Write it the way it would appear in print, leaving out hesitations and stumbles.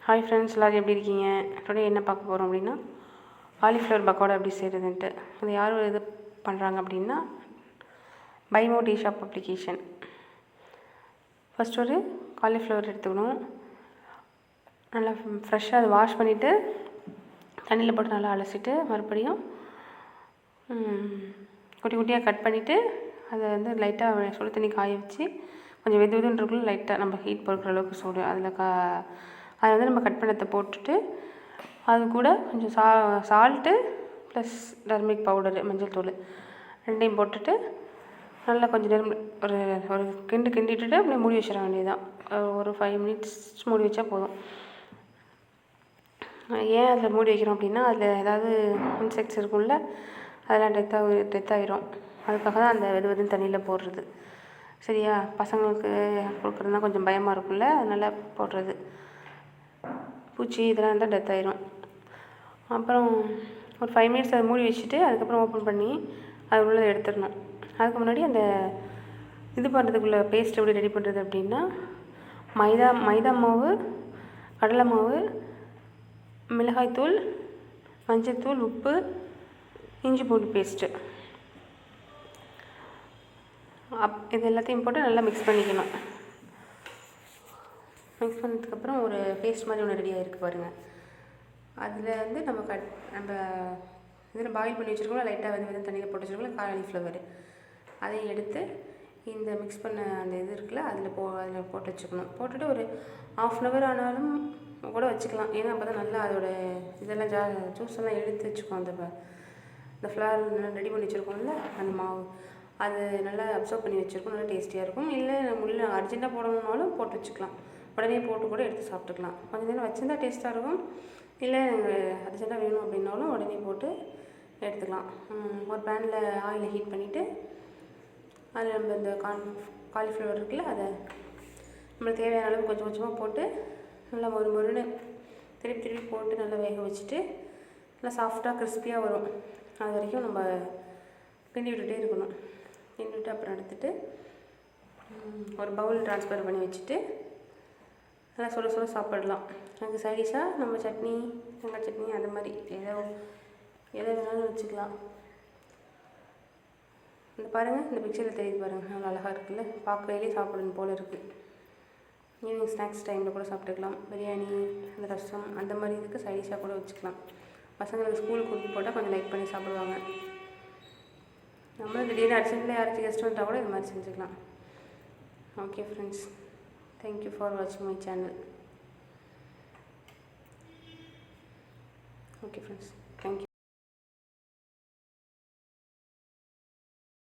Hi friends, எல்லோரும் எப்படி இருக்கீங்க? டுடே என்ன பார்க்க போகிறோம் அப்படின்னா, காலிஃப்ளவர் பக்கோடா எப்படி செய்கிறதுன்ட்டு. அது யார் இது பண்ணுறாங்க அப்படின்னா, பைமோ டீ ஷாப் அப்ளிகேஷன். ஃபஸ்ட் ஒரு காலிஃப்ளவர் எடுத்துக்கணும். நல்லா ஃப்ரெஷ்ஷாக அதை வாஷ் பண்ணிவிட்டு தண்ணியில் போட்டு நல்லா அலசிட்டு மறுபடியும் குட்டி குட்டியாக கட் பண்ணிவிட்டு அதை வந்து லைட்டாக சுடு தண்ணி காய வச்சு கொஞ்சம் வெது வெதுன்றக்குள்ள லைட்டாக நம்ம ஹீட் பொறுக்கிற அளவுக்கு சூடு அதை வந்து நம்ம கட் பண்ணத்தை போட்டுட்டு அது கூட கொஞ்சம் சால்ட்டு ப்ளஸ் டர்மரிக் பவுடரு, மஞ்சள் தூள் ரெண்டையும் போட்டுட்டு நல்லா கொஞ்சம் நேரம் ஒரு ஒரு கிண்டிட்டுட்டு அப்படியே மூடி வச்சிட வேண்டியதுதான். ஒரு 5 மினிட்ஸ் மூடி வச்சா போதும். ஏன் அதில் மூடி வைக்கிறோம் அப்படின்னா, அதில் ஏதாவது இன்செக்ட்ஸ் இருக்கும்ல, அதெல்லாம் டெத் ஆகிரும். அதுக்காக தான் அந்த வெதுன்னு தண்ணியில் போடுறது. சரியா? பசங்களுக்கு கொடுக்குறதுனா கொஞ்சம் பயமாக இருக்கும்ல, அதனால் போடுறது. பூச்சி இதெல்லாம் இருந்தால் டெத் ஆகிரும். அப்புறம் ஒரு 5 மினிட்ஸ் அதை மூடி வச்சுட்டு அதுக்கப்புறம் ஓப்பன் பண்ணி அது உள்ளே எடுத்துடணும். அதுக்கு முன்னாடி அந்த இது பண்ணுறதுக்குள்ளே பேஸ்ட் எப்படி ரெடி பண்ணுறது அப்படின்னா, மைதா மாவு, கடலை மாவு, மிளகாய்த்தூள், மஞ்சள்தூள், உப்பு, இஞ்சி பூண்டு பேஸ்ட்டு இது எல்லாத்தையும் போட்டு நல்லா மிக்ஸ் பண்ணிக்கணும். மிக்ஸ் பண்ணதுக்கப்புறம் ஒரு பேஸ்ட் மாதிரி ஒன்று ரெடியாக இருக்குது பாருங்கள். அதில் வந்து நம்ம இதில் பாயில் பண்ணி வச்சுருக்கோம், லைட்டாக வந்து தண்ணியில் போட்டு வச்சுருக்கோம் காலிஃப்ளவர். அதையும் எடுத்து இந்த மிக்ஸ் பண்ண அந்த இது இருக்குல்ல அதில் போட்டு வச்சுக்கணும். போட்டுட்டு ஒரு 1/2 hour ஆனாலும் கூட வச்சுக்கலாம். ஏன்னா அப்போ தான் நல்லா அதோட இதெல்லாம் ஜூஸ் எல்லாம் எடுத்து வச்சுக்கோம். அந்த ஃப்ளவர் நல்லா ரெடி பண்ணி வச்சுருக்கோம்ல அந்த மாவு, அது நல்லா அப்சர்வ் பண்ணி வச்சுருக்கோம். நல்லா டேஸ்டியாக இருக்கும். இல்லை நம்ம அர்ஜென்ட்டாக போடணுன்னாலும் போட்டு வச்சுக்கலாம். உடனே போட்டு கூட எடுத்து சாப்பிட்டுக்கலாம். கொஞ்சம் நேரம் வச்சுருந்தா டேஸ்ட்டாக இருக்கும். இல்லை அர்ஜென்ட்டாக வேணும் அப்படின்னாலும் உடனே போட்டு எடுத்துக்கலாம். ஒரு பேனில் ஆயிலை ஹீட் பண்ணிவிட்டு அதில் நம்ம இந்த காலிஃப்ளவர் இருக்குல்ல, அதை நம்மளுக்கு தேவையான அளவு கொஞ்சம் கொஞ்சமாக போட்டு நல்லா மொறுன்னு திருப்பி போட்டு நல்லா வேக வச்சுட்டு நல்லா சாஃப்டாக கிறிஸ்பியாக வரும். அது வரைக்கும் நம்ம கிண்டி விட்டுகிட்டே இருக்கணும். கிண்டி விட்டு அப்புறம் எடுத்துகிட்டு ஒரு பவுல் ட்ரான்ஸ்ஃபர் பண்ணி வச்சுட்டு நல்லா சொல்ல சாப்பிடலாம். அதுக்கு சைடிஷாக நம்ம சட்னி, தேங்காய் சட்னி, அது மாதிரி எதை வேணாலும் வச்சுக்கலாம். இந்த பாருங்கள், இந்த பிக்சரில் தெரியுது பாருங்கள், நல்லா அழகாக இருக்குல்ல, பார்க்கையிலே சாப்பிடணும் போல் இருக்குது. ஈவினிங் ஸ்நாக்ஸ் டைமில் கூட சாப்பிட்டுக்கலாம். பிரியாணி, அந்த ரசம் அந்த மாதிரி இதுக்கு சைடிஷாக கூட வச்சுக்கலாம். பசங்களுக்கு ஸ்கூலுக்கு கொடுத்து போட்டால் கொஞ்சம் லைக் பண்ணி சாப்பிடுவாங்க. நம்மளும் திடீர்னு அர்ஜென்ட்டில் யாராச்சும் கெஸ்ட் வந்தால் கூட இது மாதிரி செஞ்சுக்கலாம். ஓகே ஃப்ரெண்ட்ஸ், தேங்க்யூ ஃபார் வாட்சிங் my channel. Okay friends, thank you.